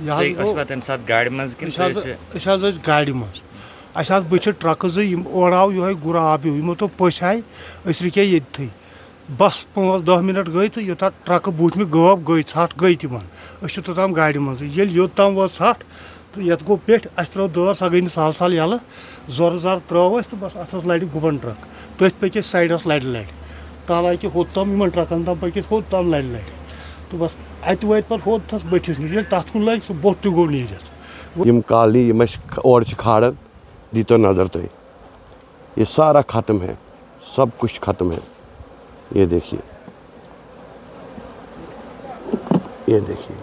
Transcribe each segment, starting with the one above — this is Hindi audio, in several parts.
गाड़ी मज गाड़ी मज बच ट्रक ओर आव यह गुराब यमो तो पस आय रुके ये बस 5-10 मिनट गई तो योत ट्रक बूथ में गब गई षठ गई तिम तोताम गाड़ी मज योताम वो षठ तो ये गो पे त्रो दर सह गई साल साल यल जोर जार त्रो तो बस अत लड़ गुबन ट्रक तथ पक साइडस लड़ ताला कि होताम इन ट्रकन तम पक होताम लड़ तो बस अत वो पे होत बटिस नश तथ कुन लग सह बोट गो नीर कॉलनी और खाड़न दीतो नजर तुम ये सारा ख़त्म है, सब कुछ ख़त्म है। ये देखिए, ये देखिए,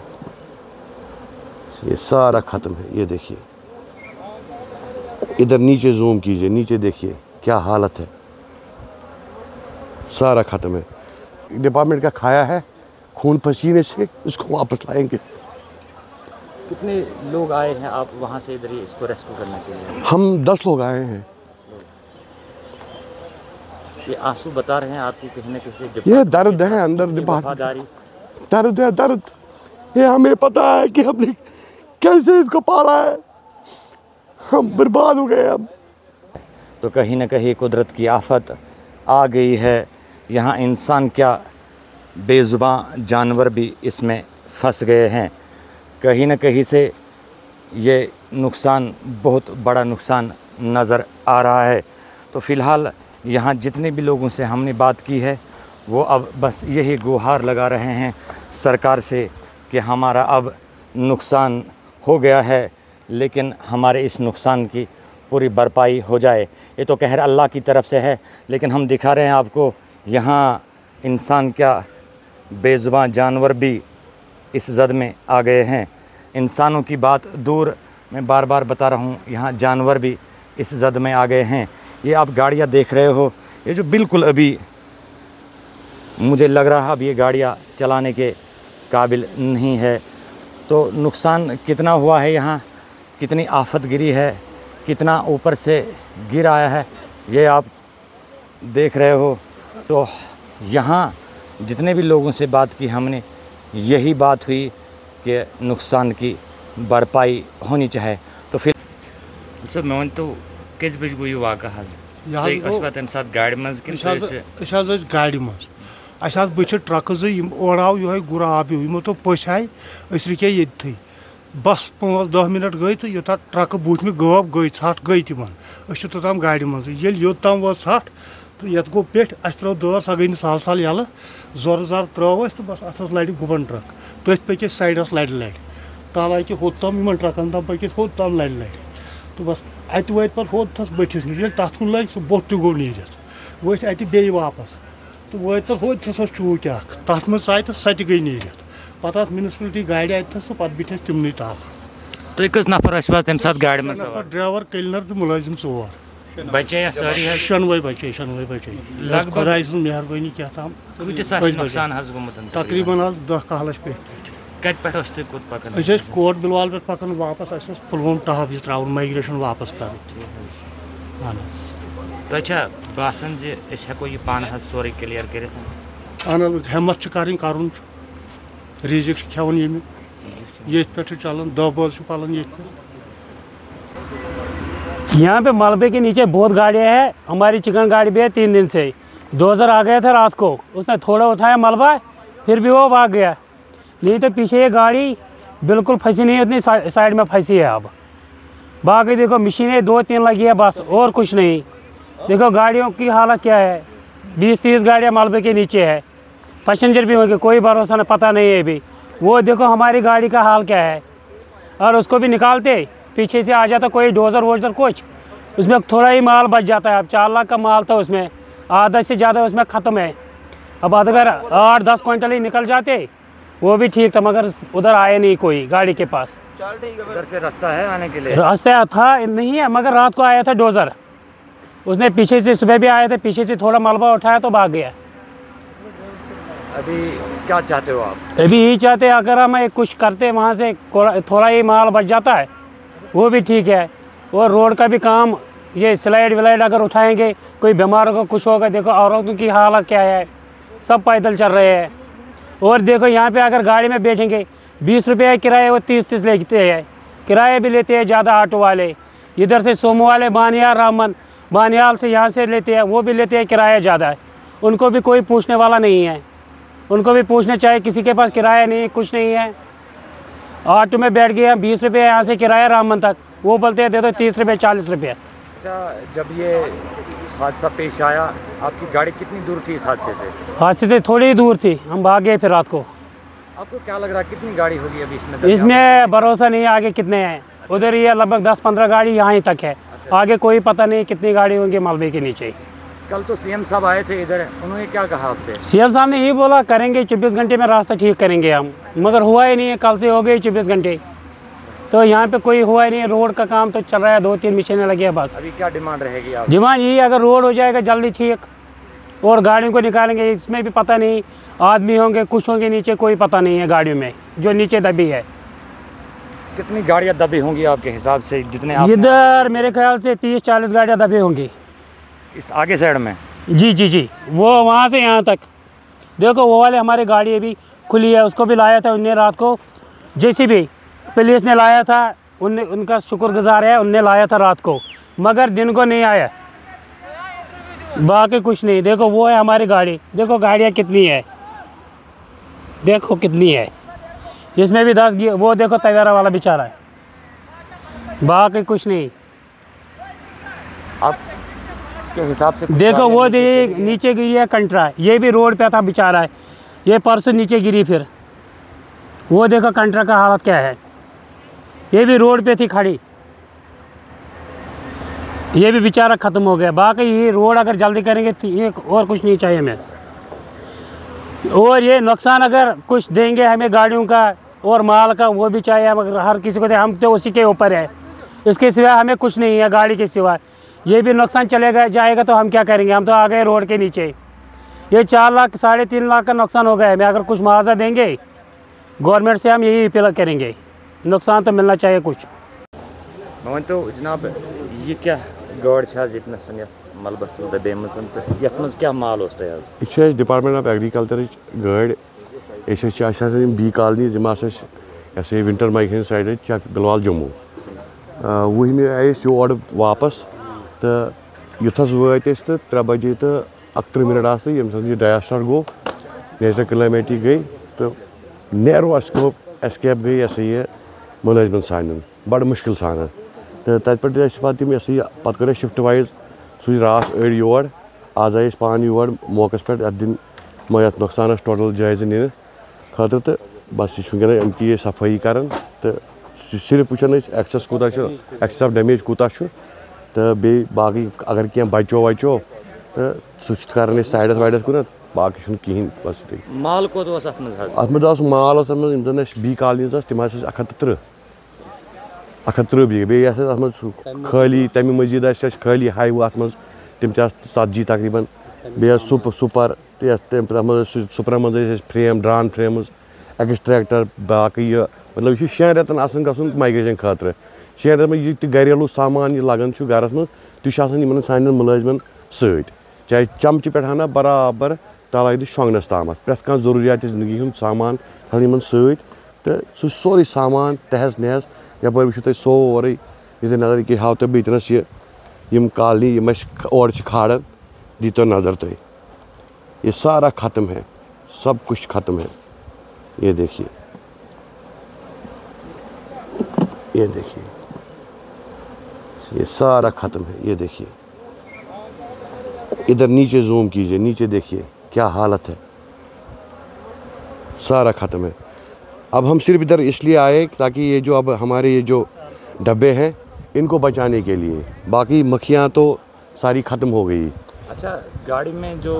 ये सारा ख़त्म है। ये देखिए, इधर नीचे जूम कीजिए, नीचे देखिए क्या हालत है, सारा ख़त्म है। डिपार्टमेंट का खाया है खून पसीने से, इसको वापस लाएंगे। कितने लोग आए हैं आप वहाँ से इधर इसको रेस्क्यू करने के लिए? हम 10 लोग आए हैं। ये आंसू बता रहे हैं आपकी कहीं न कहीं, ये दर्द है अंदर, दर्द है, दर्द। ये हमें पता है कि हमने कैसे इसको पाला है, हम बर्बाद हो गए अब। तो कहीं न कहीं कुदरत की आफत आ गई है। यहाँ इंसान क्या, बेज़ुबान जानवर भी इसमें फंस गए हैं। कहीं न कहीं से ये नुकसान, बहुत बड़ा नुकसान नज़र आ रहा है। तो फ़िलहाल यहाँ जितने भी लोगों से हमने बात की है वो अब बस यही गुहार लगा रहे हैं सरकार से कि हमारा अब नुकसान हो गया है, लेकिन हमारे इस नुकसान की पूरी भरपाई हो जाए। ये तो कहर अल्लाह की तरफ से है, लेकिन हम दिखा रहे हैं आपको, यहाँ इंसान क्या, बेज़ुबान जानवर भी इस जद में आ गए हैं। इंसानों की बात दूर, मैं बार बार बता रहा हूँ, यहाँ जानवर भी इस जद में आ गए हैं। ये आप गाड़ियाँ देख रहे हो, ये जो बिल्कुल अभी मुझे लग रहा है अब ये गाड़ियाँ चलाने के काबिल नहीं है। तो नुकसान कितना हुआ है, यहाँ कितनी आफत गिरी है, कितना ऊपर से गिर आया है, ये आप देख रहे हो। तो यहाँ जितने भी लोगों से बात की हमने, यही बात हुई कि नुकसान की भरपाई होनी चाहिए। तो फिर सर मैं तो किस बज गो वाक़ गाड़ी मज बच ट्रक ओर आव यह गुराब यमो तो पस आय रुके ये बस 5-10 मिनट गई तो योत ट्रक बूथ में गब गई षठ गई तिम तोताम गाड़ी मज योताम वो षठ तो ये गो पे त्रो दर सह गई साल साल यल जोर जार त्रो तो बस अत लड़ गुबन ट्रक तथ पक साइडस लड़ ताला कि होताम इन ट्रकन तम पक होताम लड़ तो बस अत वो पे होत बटिस नश तथ कुन लग सह बोट गो नीर वत अत बे वापस तो वो पे होत चूक तथ मज आय तो सत गई नीर पे म्यूनसिपलिटी गाड़ी अत तो पे बिठ तिमन ताल। तो कस नफर तम साथ गाड़ी में? ड्राइवर, क्लीनर तो मुलाजिम 4 बचे सारी शनवे बचे खुदा सज मेहरबानी क्या तम तकरीबन 10 कहलस पे कोट बिलवाल पे पकान वापस पुलवाम टहब त्रा माइग्रेशन वापस कर। बासान हेको यह पान सोरे क्लियर कर? हिम्मत कर रिजिक खेवन ये पे चलान दबोज पलन ये। यहाँ पे मलबे के नीचे बहुत गाड़ियाँ हैं। हमारी चिकन गाड़ी भी है 3 दिन से। डोजर आ गया था रात को, उसने थोड़ा उठाया मलबा, फिर भी वो भाग गया। नहीं तो पीछे ये गाड़ी बिल्कुल फंसी नहीं है, इतनी साइड में फंसी है। अब बाकी देखो मशीनें 2-3 लगी है बस, और कुछ नहीं। देखो गाड़ियों की हालत क्या है, 20-30 गाड़ियाँ मलबे के नीचे है। पैसेंजर भी होंगे, कोई भरोसा नहीं, पता नहीं है अभी। वो देखो हमारी गाड़ी का हाल क्या है। और उसको भी निकालते, पीछे से आ जाता कोई डोजर वोजर कुछ, उसमें थोड़ा ही माल बच जाता है। अब 4 लाख का माल था उसमें, आधा से ज़्यादा उसमें ख़त्म है। अब अगर 8-10 क्विंटल ही निकल जाते वो भी ठीक था, मगर उधर आए नहीं कोई गाड़ी के पास। उधर से रास्ता है आने के लिए? रास्ता था नहीं है, मगर रात को आया था डोजर, उसने पीछे से, सुबह भी आया था, पीछे से थोड़ा मलबा उठाया तो भाग गया। अभी क्या चाहते हो आप? अभी यही चाहते हैं, अगर हम कुछ करते वहाँ से थोड़ा ही माल बच जाता है वो भी ठीक है। और रोड का भी काम, ये स्लाइड विलाइड अगर उठाएंगे, कोई बीमारों को कुछ होगा। देखो औरतों की हालत क्या है, सब पैदल चल रहे हैं। और देखो यहाँ पे अगर गाड़ी में बैठेंगे, 20 रुपये किराए वो 30 लेते हैं, किराए भी लेते हैं ज़्यादा ऑटो वाले। इधर से सोमो वाले बानियाल रामन बानियाल से यहाँ से लेते हैं, वो भी लेते हैं किराया ज़्यादा है। उनको भी कोई पूछने वाला नहीं है, उनको भी पूछना चाहिए, किसी के पास किराया नहीं, कुछ नहीं है। ऑटो में बैठ गए हम, 20 रुपये यहाँ से किराया रामन तक, वो बोलते हैं दे दो 30 रुपये 40 रुपये। अच्छा, जब ये हादसा पेश आया, आपकी गाड़ी कितनी दूर थी इस हादसे से? हादसे से थोड़ी ही दूर थी, हम भाग गए फिर रात को। आपको क्या लग रहा है कितनी गाड़ी होगी अभी इसमें? इसमें भरोसा नहीं आगे कितने हैं, उधर ये लगभग 10-15 गाड़ी यहाँ ही तक है, आगे कोई पता नहीं कितनी गाड़ी होंगी मलबे के नीचे। कल तो सीएम साहब आए थे इधर, उन्होंने क्या कहा आपसे? सीएम साहब ने यही बोला करेंगे 24 घंटे में रास्ता ठीक करेंगे हम, मगर हुआ ही नहीं है। कल से हो गए 24 घंटे, तो यहाँ पे कोई हुआ ही नहीं है। रोड का काम तो चल रहा है, 2-3 मशीनें लगी है बस। अभी क्या डिमांड रहेगी आप? डिमांड यही, अगर रोड हो जाएगा जल्दी ठीक और गाड़ियों को निकालेंगे, इसमें भी पता नहीं आदमी होंगे कुछ होंगे नीचे, कोई पता नहीं है गाड़ियों में जो नीचे दबी है। कितनी गाड़ियाँ दबी होंगी आपके हिसाब से? जितने आप इधर मेरे ख्याल से 30-40 गाड़ियाँ दबी होंगी इस आगे साइड में। जी, वो वहाँ से यहाँ तक देखो, वो वाले हमारी गाड़ी अभी खुली है, उसको भी लाया था उनने रात को, जेसीबी पुलिस ने लाया था, उनका शुक्रगुजार है, उनने लाया था रात को, मगर दिन को नहीं आया, बाकी कुछ नहीं। देखो वो है हमारी गाड़ी, देखो गाड़ियाँ कितनी है, देखो कितनी है, इसमें भी 10 वो देखो तवेरा वाला बेचारा है, बाकी कुछ नहीं। आप के हिसाब से देखो वो नीचे गिरी है कंट्रा, ये भी रोड पे था बेचारा है, ये परसों नीचे गिरी, फिर वो देखो कंट्रा का हालत क्या है, ये भी रोड पे थी खड़ी, ये भी बेचारा ख़त्म हो गया। बाकी ये रोड अगर जल्दी करेंगे तो ये और कुछ नहीं चाहिए हमें, और ये नुकसान अगर कुछ देंगे हमें गाड़ियों का और माल का वो भी चाहिए, मगर हर किसी को दे, हम तो उसी के ऊपर है, इसके सिवा हमें कुछ नहीं है गाड़ी के सिवा। ये भी नुकसान चलेगा जाएगा तो हम क्या करेंगे, हम तो आ गए रोड के नीचे। ये 4 लाख 3.5 लाख का नुकसान हो गया है, हमें अगर कुछ मुआवजा देंगे गवर्नमेंट से, हम यही अपील करेंगे, नुकसान तो मिलना चाहिए कुछ। मोहन तो जनाब ये क्या गाड़ जितना सन मलबस दबे मजन तो यथ मज क्या माल यह डिपार्टमेंट ऑफ एग्रीकल्चर गाड़, बी कॉलोनी जम विंटर माइक साइड चक बिलवाल जम्मू, वहमे आए योर वापस तो युथस वत तो 3 बजे तो 31 मिनट आस ये डिजास्टर गो, नेचुरल क्लाइमेटी गई तो नैरो एस्केप गई ये मुलाजमन सान बड़ मुश्किल सान, तो तत पे पत कर शिफ्ट वाइज सूझ रात अड़ योर, आज आए पान योर मौके पे दिन यथ नुकसान टोटल जायज़ नीन खतर, तो बस ये अमकी सफाई कर, तो सिर्फ वुचान एक्सेस कूता एक्सेस ऑफ डैमेज कूता, तो बे बाकी अगर क्या बचो वचो तो सह कर साइडस वाइडस कुन, बाकी कहें बस माल को अत माल जन बी कॉलोनी तम 130 बी बे खाली तमें मजीद खाली हाई अत तम 70 तकरीबन, बे सुपर सुपरा मज फ्रेम ड्रान फ्रेम एक्सट्रैक्टर बाकी मतलब यह 6 रेतन गन माइग्रेशन खतर, 6 रेत में यह घरेलू सामान यह लगन घर मज तह सान मुलाजमन सत, चाहे चमच पे हना बराबर तलाद शोंगनस ताम प्रेथ कह जरूरियात जिंदगी हूँ सामान थन सत, तो सह सोरे सामान तहस नहस यप वो तुम सोरे ये नजर कि हाव तो बेतनस यम कॉलोनी यम और खाड़न दीतो नजर तुम, ये सारा ख़त्म है, सब कुछ ख़त्म है। ये देखिए, ये देखिए, ये सारा ख़त्म है। ये देखिए, इधर नीचे जूम कीजिए, नीचे देखिए क्या हालत है, सारा ख़त्म है। अब हम सिर्फ इधर इसलिए आए ताकि ये जो अब हमारे ये जो डब्बे हैं इनको बचाने के लिए, बाकी मक्खियाँ तो सारी ख़त्म हो गई। अच्छा, गाड़ी में जो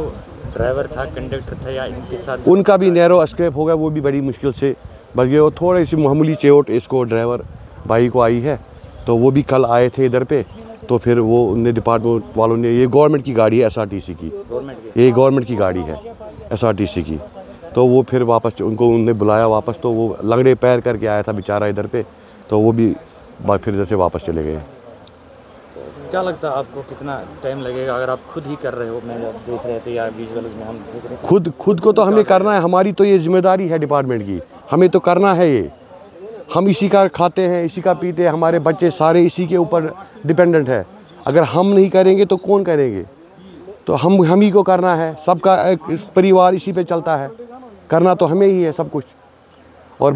ड्राइवर था, कंडक्टर था या इनके साथ उनका भी नैरो एस्केप हो गया, वो भी बड़ी मुश्किल से बच गए। और थोड़ी सी मामूली चोट इसको ड्राइवर भाई को आई है, तो वो भी कल आए थे इधर पे, तो फिर वो उनने डिपार्टमेंट वालों ने, ये गवर्नमेंट की गाड़ी है SRTC की, ये गवर्नमेंट की गाड़ी है SRTC की, तो वो फिर वापस उनको उनने बुलाया वापस, तो वो लंगड़े पैर करके आया था बेचारा इधर पे, तो वो भी फिर इधर से वापस चले गए। क्या लगता है आपको कितना टाइम लगेगा अगर आप खुद ही कर रहे हो? मैं देख रहे थे या विजुअल्स में हम देख रहे हैं, खुद को तो हमें करना है, हमारी तो ये जिम्मेदारी है डिपार्टमेंट की, हमें तो करना है ये, हम इसी का खाते हैं, इसी का पीते हैं, हमारे बच्चे सारे इसी के ऊपर डिपेंडेंट है। अगर हम नहीं करेंगे तो कौन करेंगे? तो हम ही को करना है, सबका एक परिवार इसी पे चलता है, करना तो हमें ही है सब कुछ। और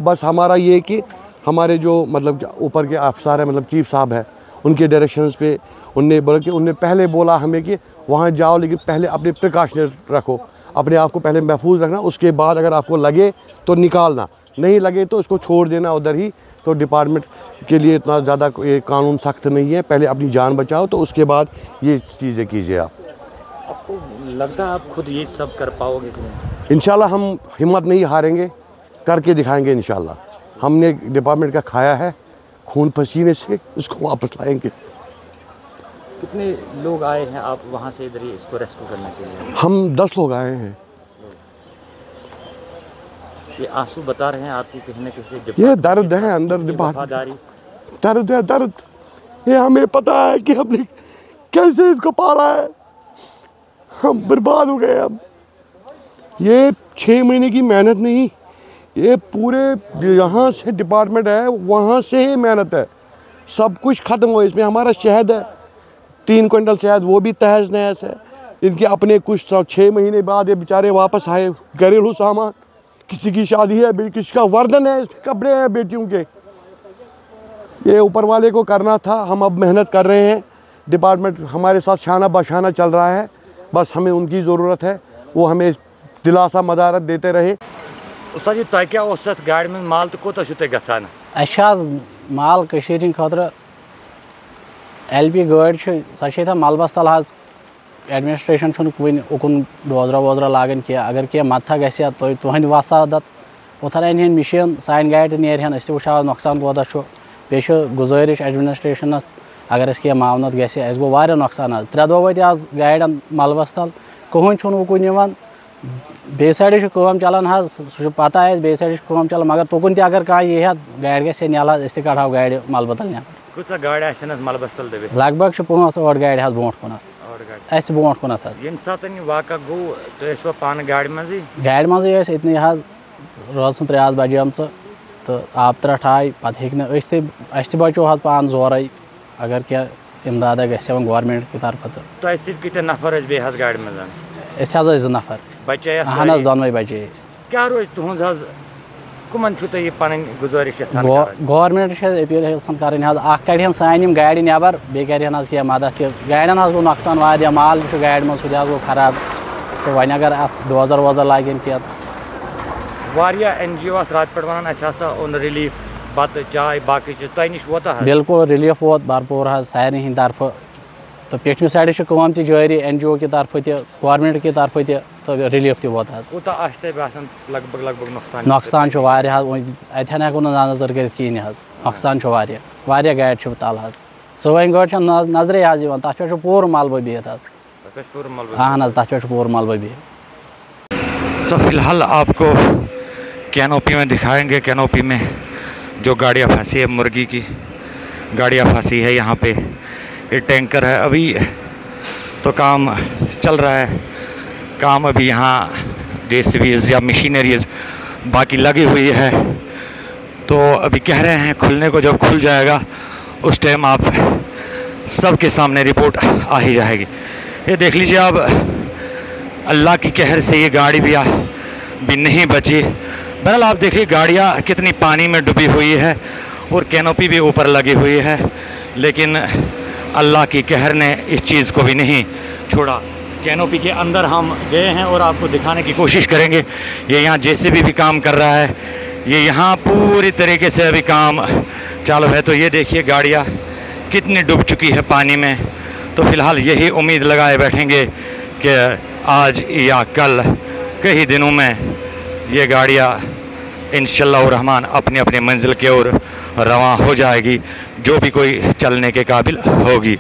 बस हमारा ये कि हमारे जो मतलब ऊपर के अफसर है, मतलब चीफ साहब है, उनके डायरेक्शंस पे उनने पहले बोला हमें कि वहाँ जाओ, लेकिन पहले अपने प्रिकॉशन रखो, अपने आप को पहले महफूज रखना, उसके बाद अगर आपको लगे तो निकालना, नहीं लगे तो उसको छोड़ देना उधर ही। तो डिपार्टमेंट के लिए इतना ज़्यादा ये कानून सख्त नहीं है, पहले अपनी जान बचाओ तो उसके बाद ये चीज़ें कीजिए आप। आपको लगता है आप खुद ये सब कर पाओगे? इंशाल्लाह हम हिम्मत नहीं हारेंगे, करके दिखाएंगे इंशाल्लाह। हमने डिपार्टमेंट का खाया है, खून पसीने से इसको वापस लाएंगे। कितने लोग आए हैं आप वहाँ से इधर ही इसको रेस्क्यू करने के लिए? हम 10 लोग आए हैं। ये आंसू बता रहे हैं आपकी कहीं ना कहीं? ये दर्द है अंदर, दर्द है, दर्द। ये हमें पता है कि हमने कैसे इसको पाला है, हम बर्बाद हो गए। अब ये 6 महीने की मेहनत नहीं, ये पूरे यहाँ से डिपार्टमेंट है वहाँ से ही मेहनत है, सब कुछ ख़त्म हो। इसमें हमारा शहद है 3 क्विंटल शहद, वो भी तहस नहस है। इनके अपने कुछ 6 महीने बाद ये बेचारे वापस आए, घरेलू सामान, किसी की शादी है, किसी का वर्धन है, कपड़े हैं बेटियों के। ये ऊपर वाले को करना था, हम अब मेहनत कर रहे हैं। डिपार्टमेंट हमारे साथ शाना बशाना चल रहा है, बस हमें उनकी ज़रूरत है, वो हमें दिलासा मदारत देते रहे। उस्ताद जी तय क्या ओस गाड़ी में माल तो कोता छो तय गसान? माल कशीर खतर LP गाड़ी सह मलबस तल हाज एडमिनिस्ट्रेशन कुन उकुन डोजरा वोजरा लागन क्या, अगर क्या मत्था गया तो तुहद वसादत उथन अन मशीन सान गाड़ नेरहन अस वो नुकसान कोता बे गुजारिश एडमिनिस्ट्रेशनस अगर क्या मावनत गो गो वारिया नुकसान 3 दो वत आज गाड़न मलबस तल कहन उकुन बे साइड काम चलान सह पता है बे साइड काम चलान, मगर तुकुन अगर कह यह गाड़ गे नल अस कड़ो गाड़ मलबस तल नबर गाड़ मलबस तल लगभग 5-8 गाड़ ब्रोट कुन ब्रोट कुन वाक़ गो तो पान गाड़ मजे इतनी रोज 3 बजे तो आब त्रट आय पे बचो पान जोर अगर क्या इमदादा ग गवर्नमेंट की तरफ तो नफर गाड़ में 2 नफर बचे अहन दोनवे बचे क्या रोज तुहज कमन तुम पन गुजारिश गवर्नमेंट अपील कर कड़न सान गाड़ नबर बे कर क्या मदद कि गाड़न गो नुकसान वारिया माल गाड़ में सह गो खराब तो वन अगर डोजर वोजर लागन क्या NGO रात पे वन रिलीफ बत चाय बाकी तह नश वोता बिल्कुल रिलीफ वोत भरपूर सारे हिंद तरफ तो पेटमि साइड काम जारी NGO की तरफ गवर्नमेंट की तरफ तो रिलीफ वोत लगभग नुकसान अतन हेको नजर कर नुकसान वारिया गाड़ तल सोन गाड़ नजरे तथ पे पूर मलबा बिहत अहन तथ पे पूर मलबा बिहत। तो फिलहाल आपको कैनोपी में दिखाएंगे, कैनोपी में जो गाड़ियाँ फंसी है, मुर्गी की गाड़ियाँ फंसी है यहाँ पे। ये टैंकर है, अभी तो काम चल रहा है, काम अभी यहाँ JCBs या मशीनरीज बाकी लगी हुई है। तो अभी कह रहे हैं खुलने को, जब खुल जाएगा उस टाइम आप सबके सामने रिपोर्ट आ ही जाएगी। ये देख लीजिए आप, अल्लाह की कहर से ये गाड़ी भी नहीं बची। बहरहाल आप देखिए गाड़ियाँ कितनी पानी में डूबी हुई है और कैनोपी भी ऊपर लगी हुई है, लेकिन अल्लाह की कहर ने इस चीज़ को भी नहीं छोड़ा। कैनोपी के अंदर हम गए हैं और आपको दिखाने की कोशिश करेंगे। ये यहाँ JCB भी काम कर रहा है, ये यहाँ पूरी तरीके से अभी काम चालू है। तो ये देखिए गाड़ियाँ कितनी डूब चुकी है पानी में। तो फ़िलहाल यही उम्मीद लगाए बैठेंगे कि आज या कल कई दिनों में ये गाड़ियाँ इंशाअल्लाह रहमान अपनी अपनी मंजिल की ओर रवां हो जाएगी, जो भी कोई चलने के काबिल होगी।